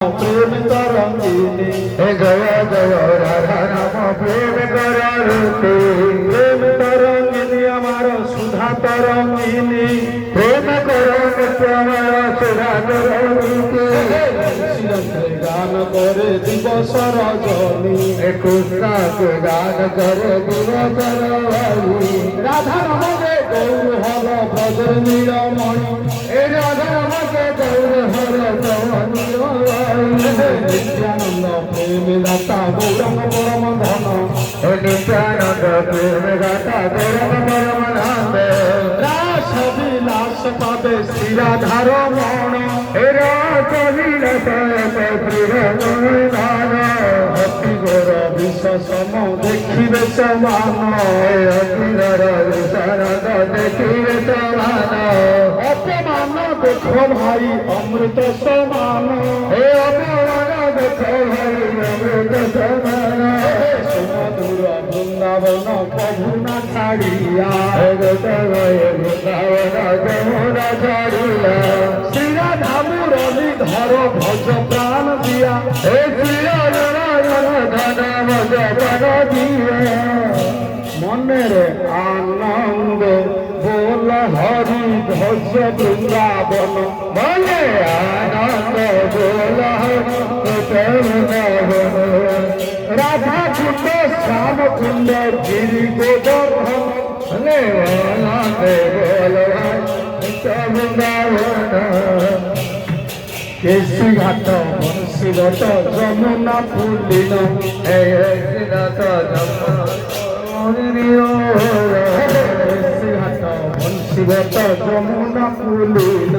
প্রেম তরঙ্গিনী হে জয় জয় রাধা নাম প্রেম করতে প্রেম তরঙ্গিনী আমার সুধা তরঙ্গিনী প্রেম করতে আমার সুধা তরঙ্গিনী গান করে দিবস রজনী কৃষ্ণকে গান করে দিবস রজনী রাধা নামে গৌর হল ব্রজের নীলমণি এ রাধা নামকে গৌর হর নিত্যানন্দ প্রেম দাতা গৌরঙ্গ পরম ধন নিত্যানন্দ প্রেম গাতা গৌরব পরমানন্দ রাস বিলাস পাবে শ্রী রাধার মন অতি গোর বিষ সম দেখিবে সমান অপমান দেখো ভাই অমৃত সমান সুমধুর বৃন্দাবন প্রভু না ছাড়িয়া শ্রী রাধা মুরলী ধর ভজ প্রাণ দিয়া মনের আনন্দ বল হরি ভজ বৃন্দাবন বলে আনন্দ বল রাধা কুণ্ড শ্যাম কুণ্ড গিরি গোবর্ধন কেশি ঘাট বংশীরত যমুনা ফুলিন কেশি ঘাট বংশীরত যমুনা ফুলিন